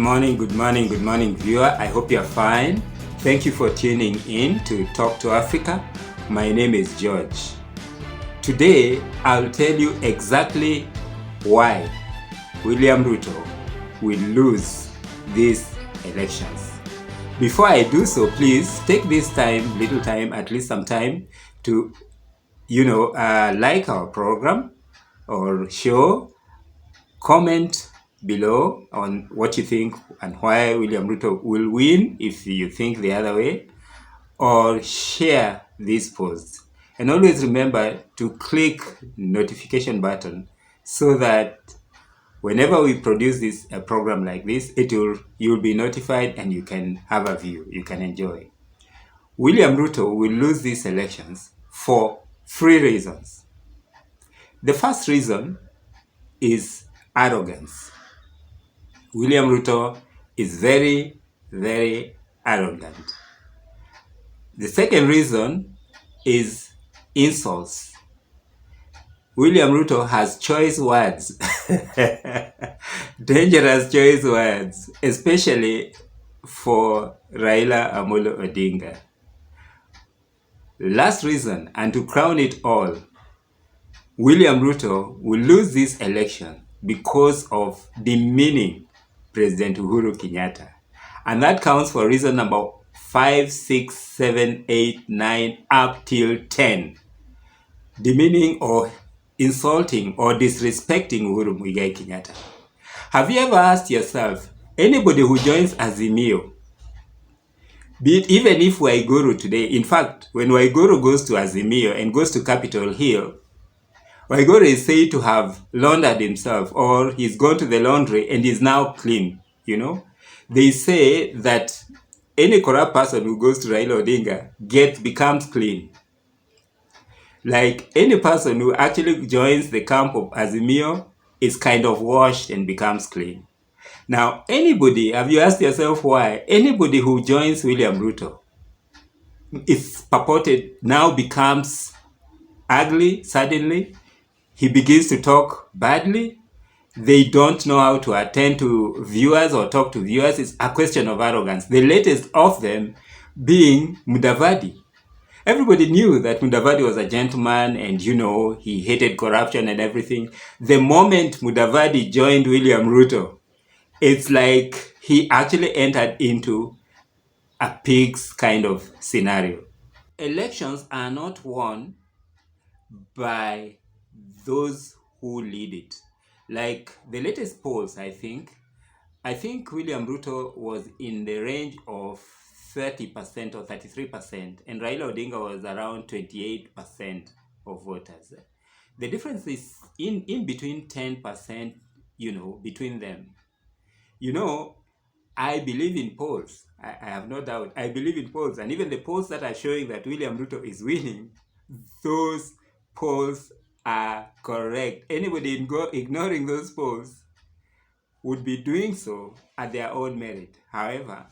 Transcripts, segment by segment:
good morning, viewer. I hope you're fine. Thank you for tuning in to Talk to Africa. My name is George. Today, I'll tell you exactly why William Ruto will lose these elections. Before I do so, please take this time, little time, at least some time to, like our program or show, comment below on what you think and why William Ruto will win if you think the other way, or share this post. And always remember to click notification button so that whenever we produce a program like this, you'll be notified and you can have a view, you can enjoy. William Ruto will lose these elections for 3 reasons. The first reason is arrogance. William Ruto is very, very arrogant. The second reason is insults. William Ruto has choice words, dangerous choice words, especially for Raila Odinga. Last reason, and to crown it all, William Ruto will lose this election because of demeaning President Uhuru Kenyatta. And that counts for reason number 5, 6, 7, 8, 9, up till 10. Demeaning or insulting or disrespecting Uhuru Muigai Kenyatta. Have you ever asked yourself, anybody who joins Azimio, be it even if Waiguru today, in fact, when Waiguru goes to Azimio and goes to Capitol Hill, Waiguru is said to have laundered himself, or he's gone to the laundry and is now clean, They say that any corrupt person who goes to Raila Odinga becomes clean. Like any person who actually joins the camp of Azimio is kind of washed and becomes clean. Now, have you asked yourself why? Anybody who joins William Ruto is purported now becomes ugly suddenly. He begins to talk badly. They don't know how to attend to viewers or talk to viewers. It's a question of arrogance. The latest of them being Mudavadi. Everybody knew that Mudavadi was a gentleman and, he hated corruption and everything. The moment Mudavadi joined William Ruto, it's like he actually entered into a pig's kind of scenario. Elections are not won by those who lead it. Like the latest polls, I think William Ruto was in the range of 30% or 33%, and Raila Odinga was around 28% of voters. The difference is in between 10%, between them. I believe in polls. I have no doubt. I believe in polls. And even the polls that are showing that William Ruto is winning, those polls are correct. Anybody ignoring those polls would be doing so at their own merit. However,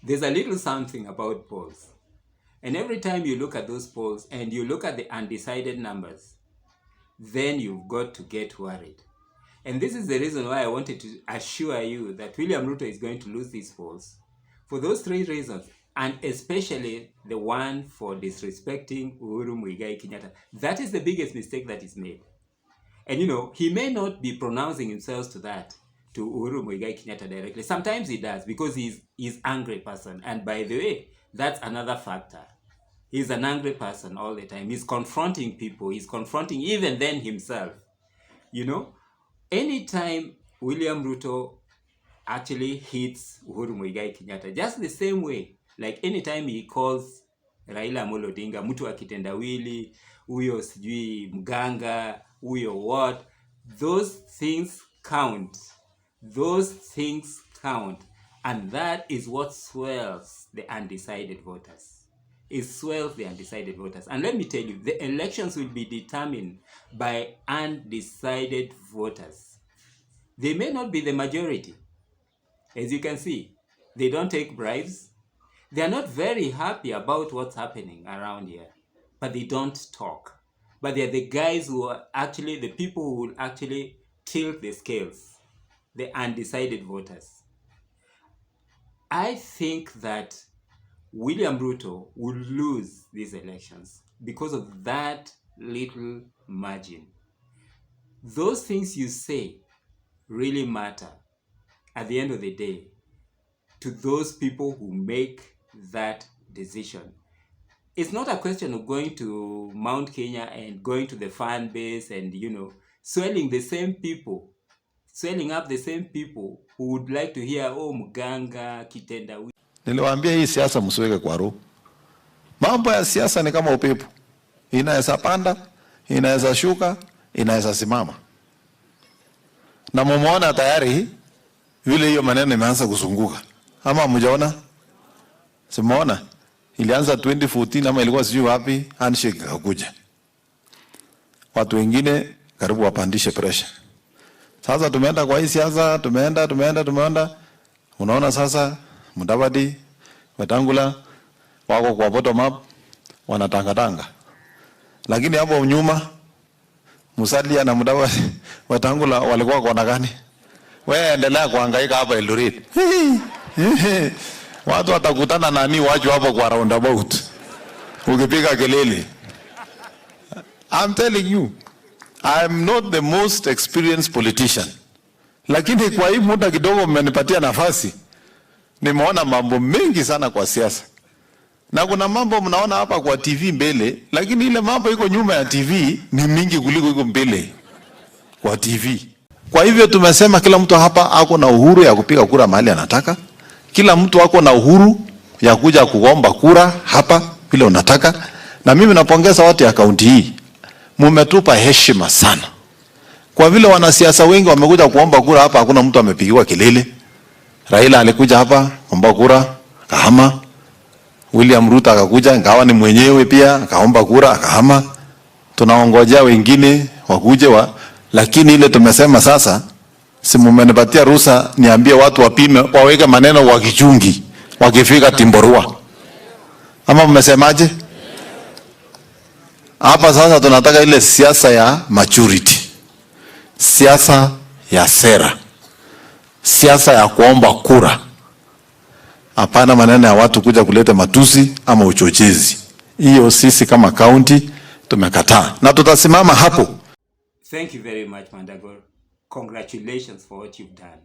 there's a little something about polls. And every time you look at those polls and you look at the undecided numbers, then you've got to get worried. And this is the reason why I wanted to assure you that William Ruto is going to lose these polls. For those 3 reasons, and especially the one for disrespecting Uhuru Muigai Kenyatta. That is the biggest mistake that is made. And he may not be pronouncing himself to Uhuru Muigai Kenyatta directly. Sometimes he does because he's angry person. And by the way, that's another factor. He's an angry person all the time. He's confronting people. He's confronting even then himself. Anytime William Ruto actually hits Uhuru Muigai Kenyatta, just the same way, like anytime he calls Raila Odinga mtu akitendawili, huyo sijui mganga, huyo what, those things count. Those things count. And that is what swells the undecided voters. It swells the undecided voters. And let me tell you, the elections will be determined by undecided voters. They may not be the majority. As you can see, they don't take bribes. They are not very happy about what's happening around here, but they don't talk. But they're the guys who are actually the people who will actually tilt the scales. the undecided voters. I think that William Ruto will lose these elections because of that little margin. Those things you say really matter at the end of the day to those people who make that decision. It's not a question of going to Mount Kenya and going to the fan base and, swelling up the same people who would like to hear, oh, mganga, kitendawili. Niliwaambia hii siasa msiweke kwa roho. Mambo ya siasa ni kama upepo. Inaweza panda, inaweza shuka, inaweza simama. Na mumeona tayari vile hiyo maneno imeanza kuzunguka. Ama mjaona? Simuona? Ilianza 2014 ama ilikuwa sijui wapi, handshake ikakuja. Watu wengine karibu wapandishe pressure. Sasa tumeenda kwa hii siasa, tumeenda. Unaona sasa Mudavadi, Wetangula wako kwa bottom up wanatangatanga. Lakini hapo nyuma Musalia na Mudavadi Wetangula walikuwa kwa gani? Wewe endelea kuhangaika hapa Eldoret. Watu watakutana nani waje hapo kwa roundabout. Ukipiga kelele. I'm telling you, I'm not the most experienced politician. Lakini kwa hii muda kidogo mmenipatia nafasi, nimeona mambo mengi sana kwa siasa. Na kuna mambo mnaona hapa kwa TV mbele, lakini ile mambo iko nyuma ya TV ni mingi kuliko iko mbele kwa TV. Kwa hivyo tumesema kila mtu hapa ako na uhuru ya kupiga kura mahali anataka. Kila mtu ako na uhuru ya kuja kuomba kura hapa vile unataka. Na mimi napongeza watu ya kaunti hii. Mumetupa heshima sana. Kwa vile wanasiasa wengi wamekuja kuomba kura hapa, hakuna mtu amepigiwa kelele. Raila alikuja hapa kuomba kura, akahama. William Ruto akakuja, ingawa ni mwenyewe pia, akaomba kura, akahama. Tunaongojea wengine wakuje lakini ile tumesema sasa, si mmenipatia ruhusa niambie watu wapime, waweke maneno wa kichungi wakifika Timborua. Ama mmesemaje? Hapa sasa tunataka ile siasa ya maturity. Siasa ya sera. Siasa ya kuomba kura. Hapana maneno ya watu kuja kuleta matusi ama uchochezi. Hiyo sisi kama county tumekataa. Na tutasimama hapo. Thank you very much, Mandagor. Congratulations for what you've done.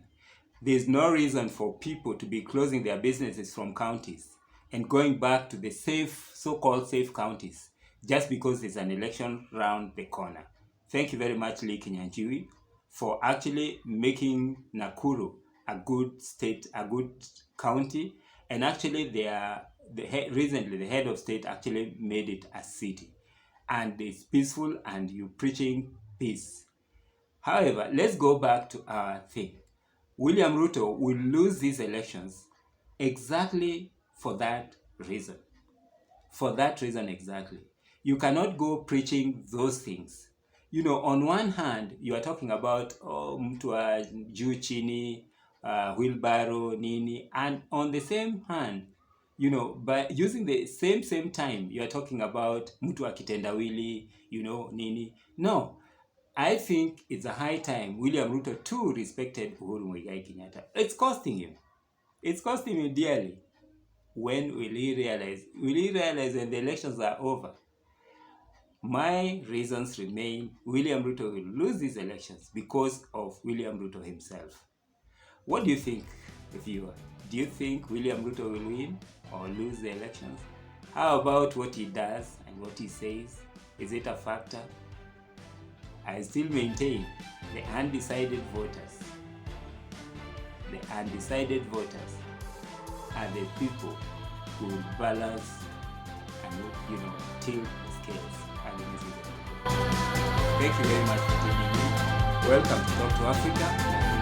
There's no reason for people to be closing their businesses from counties and going back to the so-called safe counties just because there's an election round the corner. Thank you very much, Lee Kinyanjui, for actually making Nakuru a good state, a good county, and actually recently the head of state actually made it a city. And it's peaceful and you're preaching peace. However, let's go back to our thing. William Ruto will lose these elections exactly for that reason. For that reason exactly. You cannot go preaching those things. On one hand, you are talking about mtu wa juu chini, wheelbarrow, nini, and on the same hand, by using the same time, you are talking about mtu wa kitendawili, nini. No, I think it's a high time William Ruto too respected Uhuru Muigai Kenyatta. It's costing him. It's costing him dearly. When will he realize? Will he realize when the elections are over? My reasons remain William Ruto will lose these elections because of William Ruto himself. What do you think, viewer? Do you think William Ruto will win or lose the elections? How about what he does and what he says? Is it a factor? I still maintain the undecided voters. The undecided voters are the people who will balance and tilt the scales. Thank you very much for tuning in. Welcome to Talk to Africa.